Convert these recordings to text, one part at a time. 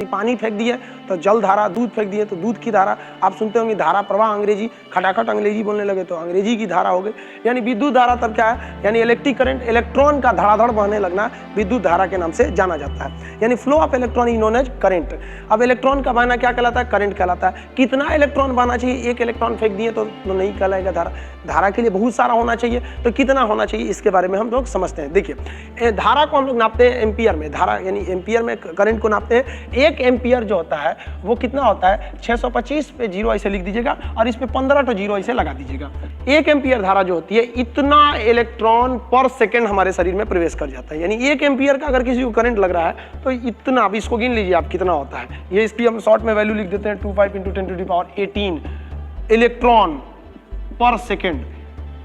पानी फेंक दिए तो जल धारा, दूध फेंक दिए तो दूध की धारा। आप सुनते होंगे धारा प्रवाह, अंग्रेजी खटाखट अंग्रेजी बोलने लगे तो अंग्रेजी की धारा हो गई। यानी विद्युत धारा तब क्या है, यानी इलेक्ट्रिक करंट, इलेक्ट्रॉन का धड़ाधड़ बहने लगना विद्युत धारा के नाम से जाना जाता है। यानी flow of electron is known as current. अब इलेक्ट्रॉन का बहना क्या कहलाता है, करंट कहलाता है। कितना इलेक्ट्रॉन बहना चाहिए, एक इलेक्ट्रॉन फेंक दिए तो नहीं कहलाएगा धारा। धारा के लिए बहुत सारा होना चाहिए, तो कितना होना चाहिए इसके बारे में हम लोग समझते हैं। देखिए धारा को हम लोग नापते हैं एम्पियर में, धारा यानी एम्पियर में करंट को नापते हैं। एक एम्पियर जो होता है वो कितना होता है, 625 पे 0 ऐसे लिख दीजिएगा और इस पे 15 तो 0 ऐसे लगा दीजिएगा। एक एम्पियर धारा जो होती है, इतना इलेक्ट्रॉन पर सेकंड हमारे शरीर में प्रवेश कर जाता है। यानी एक एम्पियर का अगर किसी को करंट लग रहा है तो इतना, अब इसको गिन लीजिए आप कितना होता है। ये इसकी हम शॉर्ट में वैल्यू लिख देते हैं 25 × 10⁻18 इलेक्ट्रॉन पर सेकेंड।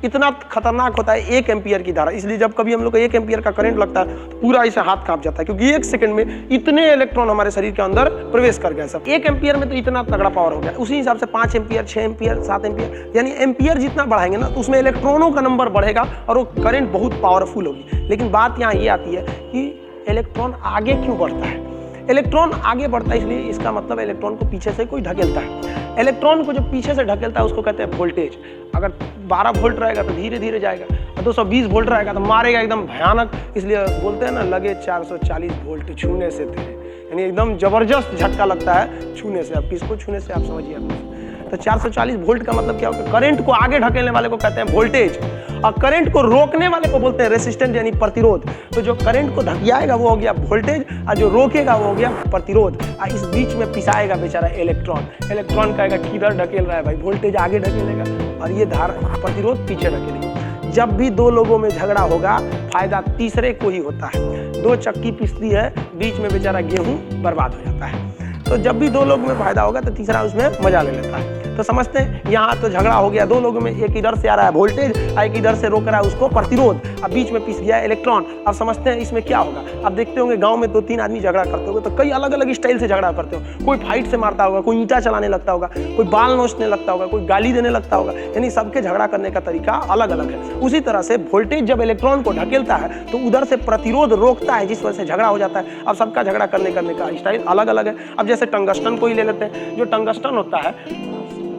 इतना खतरनाक होता है एक एम्पियर की धारा। इसलिए जब कभी हम लोग को एक एम्पियर का करंट लगता है तो पूरा ऐसे हाथ कांप जाता है, क्योंकि एक सेकंड में इतने इलेक्ट्रॉन हमारे शरीर के अंदर प्रवेश कर गए। सब एक एम्पियर में तो इतना तगड़ा पावर हो गया। उसी हिसाब से 5 एम्पियर, 6 एम्पियर, 7 एम्पियर, यानी एम्पियर जितना बढ़ाएंगे ना तो उसमें इलेक्ट्रॉनों का नंबर बढ़ेगा और वो करंट बहुत पावरफुल होगी। लेकिन बात यहाँ ये आती है कि इलेक्ट्रॉन आगे क्यों बढ़ता है। इलेक्ट्रॉन आगे बढ़ता है इसलिए, इसका मतलब इलेक्ट्रॉन को पीछे से कोई ढकेलता है। इलेक्ट्रॉन को जो पीछे से ढकेलता है उसको कहते हैं वोल्टेज। अगर 12 वोल्ट रहेगा तो धीरे धीरे जाएगा, और 220 वोल्ट रहेगा तो मारेगा एकदम भयानक। इसलिए बोलते हैं ना, लगे 440 वोल्ट छूने से तेरे, यानी एकदम जबरदस्त झटका लगता है छूने से। अब किसको छूने से आप समझिए। आप तो 440 वोल्ट का मतलब क्या होता है, करंट को आगे ढकेलने वाले को कहते हैं वोल्टेज, और करंट को रोकने वाले को बोलते हैं रेसिस्टेंस यानी प्रतिरोध। तो जो करंट को धकियाएगा वो हो गया वोल्टेज, और जो रोकेगा वो हो गया प्रतिरोध। और इस बीच में पिसाएगा बेचारा इलेक्ट्रॉन। इलेक्ट्रॉन कहेगा किधर ढकेल रहा है भाई, वोल्टेज आगे ढकेलेगा और ये धारा प्रतिरोध पीछे ढकेलेगी। जब भी दो लोगों में झगड़ा होगा फायदा तीसरे को ही होता है। 2 चक्की पिसती है, बीच में बेचारा गेहूं बर्बाद हो जाता है। तो जब भी 2 लोगों में फायदा होगा तो तीसरा उसमें मजा ले लेता है। तो समझते हैं यहाँ तो झगड़ा हो गया 2 लोगों में, एक इधर से आ रहा है वोल्टेज, एक इधर से रोक रहा है उसको प्रतिरोध, अब बीच में पिस गया इलेक्ट्रॉन। अब समझते हैं इसमें क्या होगा। अब देखते होंगे गांव में 2-3 आदमी झगड़ा करते होंगे तो कई अलग अलग स्टाइल से झगड़ा करते हो। कोई फाइट से मारता होगा, कोई ईंटा चलाने लगता होगा, कोई बाल नोचने लगता होगा, कोई गाली देने लगता होगा। यानी सबके झगड़ा करने का तरीका अलग अलग है। उसी तरह से वोल्टेज जब इलेक्ट्रॉन को ढकेलता है तो उधर से प्रतिरोध रोकता है, जिस वजह से झगड़ा हो जाता है। अब सबका झगड़ा करने का स्टाइल अलग अलग है। अब जैसे टंगस्टन को ही ले लेते हैं। जो टंगस्टन होता है,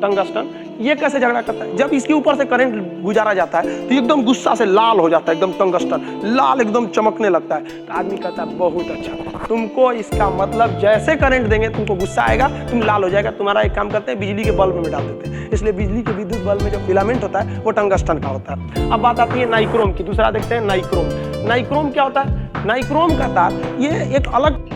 टंगस्टन, ये कैसे झगड़ा करता है, जब इसके ऊपर से करंट गुजारा जाता है तो एकदम गुस्सा से लाल हो जाता है, एकदम टंगस्टन लाल एकदम चमकने लगता है। तो आदमी कहता है बहुत अच्छा, तुमको इसका मतलब जैसे करंट देंगे तुमको गुस्सा आएगा, तुम लाल हो जाएगा। तुम्हारा एक काम करते हैं, बिजली के बल्ब में डाल देते हैं। इसलिए बिजली के विद्युत बल्ब में जो फिलामेंट होता है वो टंगस्टन का होता है। अब बात आती है नाइक्रोम की। दूसरा देखते हैं नाइक्रोम। नाइक्रोम क्या होता है। नाइक्रोम का तार ये एक अलग